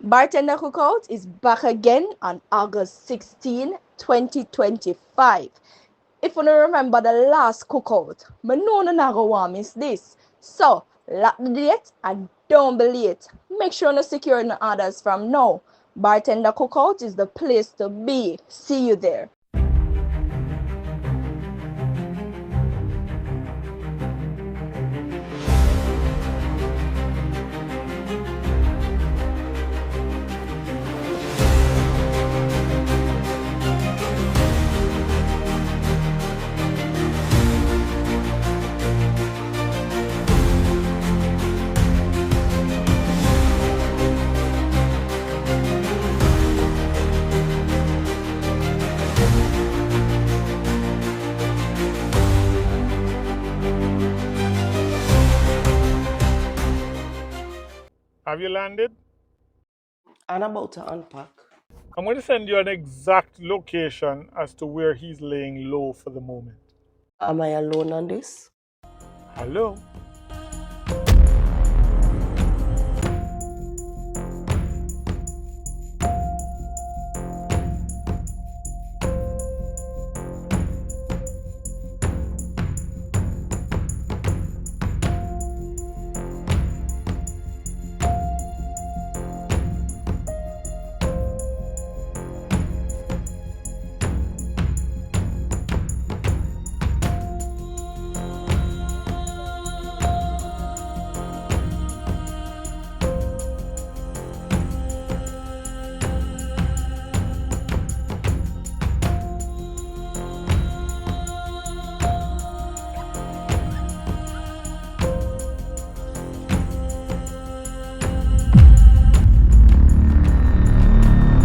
Bartender Cookout is back again on August 16, 2025. If you don't remember the last cookout, I know you not go want miss this. So, lock the date and don't be late. Make sure you secure the orders from now. Bartender Cookout is the place to be. See you there. Have you landed? I'm about to unpack. I'm going to send you an exact location as to where he's laying low for the moment. Am I alone on this? Hello?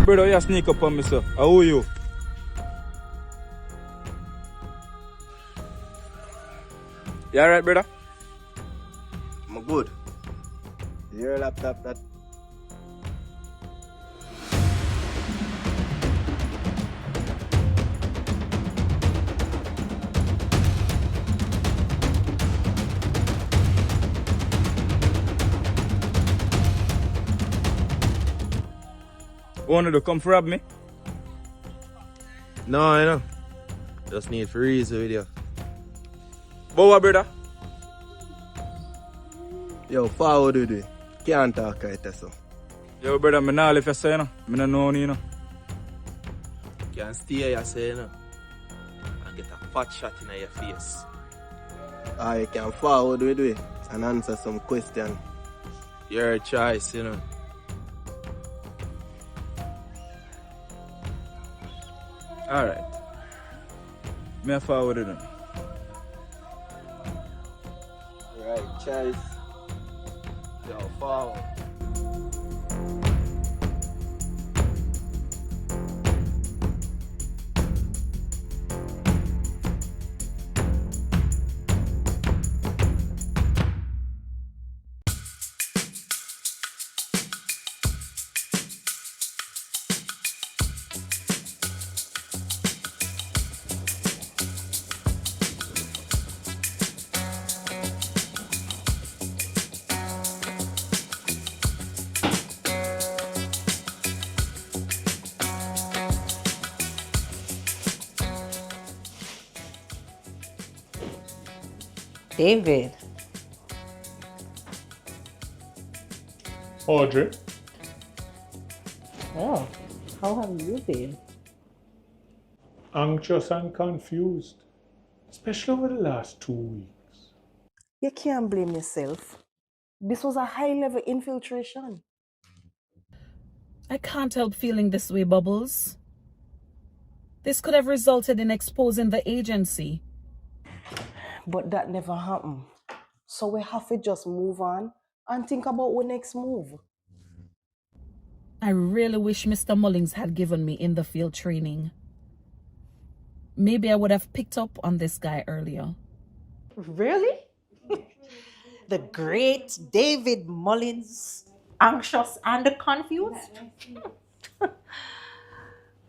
Brother, you sneak up on me, sir. How are you? You alright, brother? I'm good. Your laptop that. Wanted to come rob me? No, I know. Just need for reason with you. But what, brother? Yo, forward with it. Can't talk right there, so. Yo, brother, me nah left you say, no. Me no know you, know. Can't stay here, say, you know. And get a fat shot in your face. I can forward with it and answer some question. Your choice, you know. Alright. Me a forward it. Right, choice. Yo, forward. David. Audrey? Oh, how have you been? Anxious and confused. Especially over the last 2 weeks. You can't blame yourself. This was a high-level infiltration. I can't help feeling this way, Bubbles. This could have resulted in exposing the agency. But that never happened. So we have to just move on and think about our next move. I really wish Mr. Mullings had given me in the field training. Maybe I would have picked up on this guy earlier. Really? The great David Mullins, anxious and confused?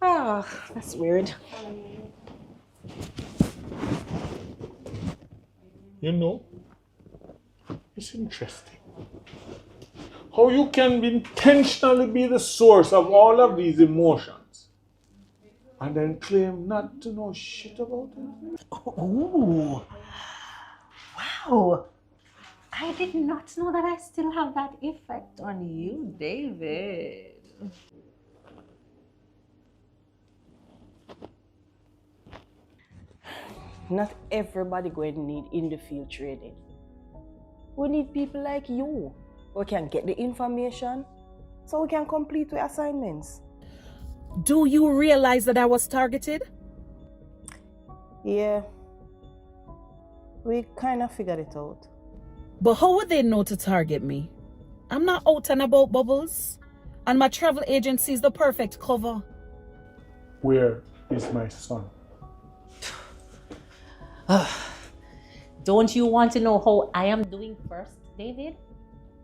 Ah, that's weird. You know, it's interesting How you can intentionally be the source of all of these emotions and then claim not to know shit about it? Ooh. Wow. I did not know that I still have that effect on you, David. Not everybody going to need in the field trading. We need people like you who can get the information so we can complete the assignments. Do you realize that I was targeted? Yeah, we kind of figured it out. But how would they know to target me? I'm not out and about, Bubbles. And my travel agency is the perfect cover. Where is my son? Don't you want to know how I am doing first, David?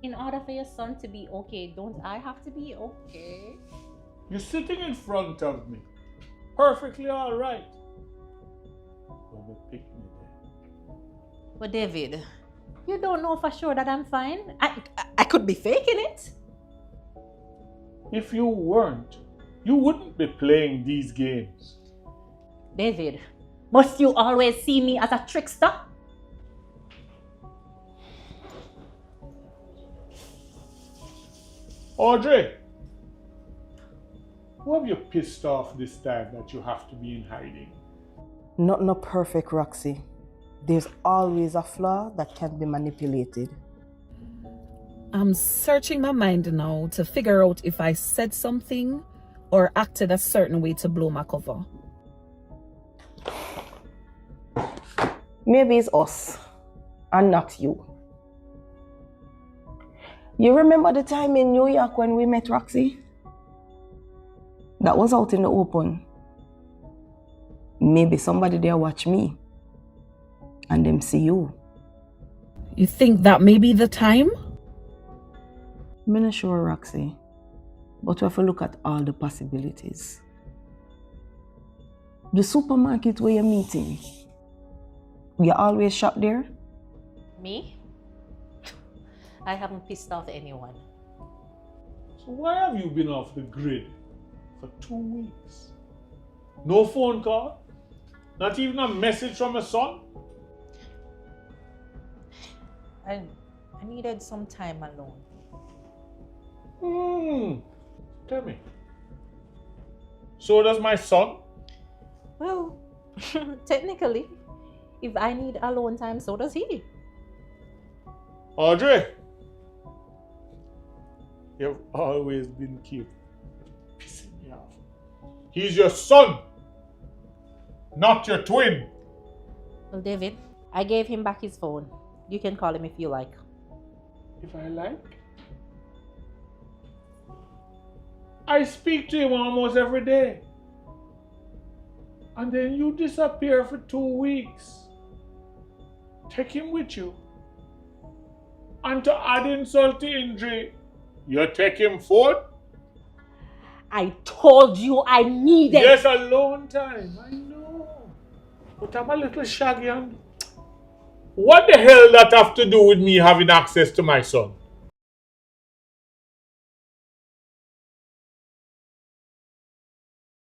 In order for your son to be okay, don't I have to be okay? You're sitting in front of me. Perfectly all right. When they pick me there. But David, you don't know for sure that I'm fine. I could be faking it. If you weren't, you wouldn't be playing these games. David, must you always see me as a trickster? Audrey, who have you pissed off this time that you have to be in hiding? Not no perfect, Roxy. There's always a flaw that can be manipulated. I'm searching my mind now to figure out if I said something or acted a certain way to blow my cover. Maybe it's us and not you. You remember the time in New York when we met Roxy? That was out in the open. Maybe somebody there watch me and them see you. You think that may be the time? I'm not sure, Roxy, but we have to look at all the possibilities. The supermarket where you're meeting, you always shop there? Me? I haven't pissed off anyone. So why have you been off the grid for 2 weeks? No phone call? Not even a message from a son? I needed some time alone. Tell me. So does my son? Well, technically, if I need alone time, so does he. Audrey, you've always been cute. Pissing me off. He's your son, not your twin. Well, David, I gave him back his phone. You can call him if you like. If I like? I speak to him almost every day. And then you disappear for 2 weeks. Take him with you. And to add insult to injury, you take him forth? I told you I needed. Yes, alone time, I know. But I'm a little shaggy and what the hell that have to do with me having access to my son?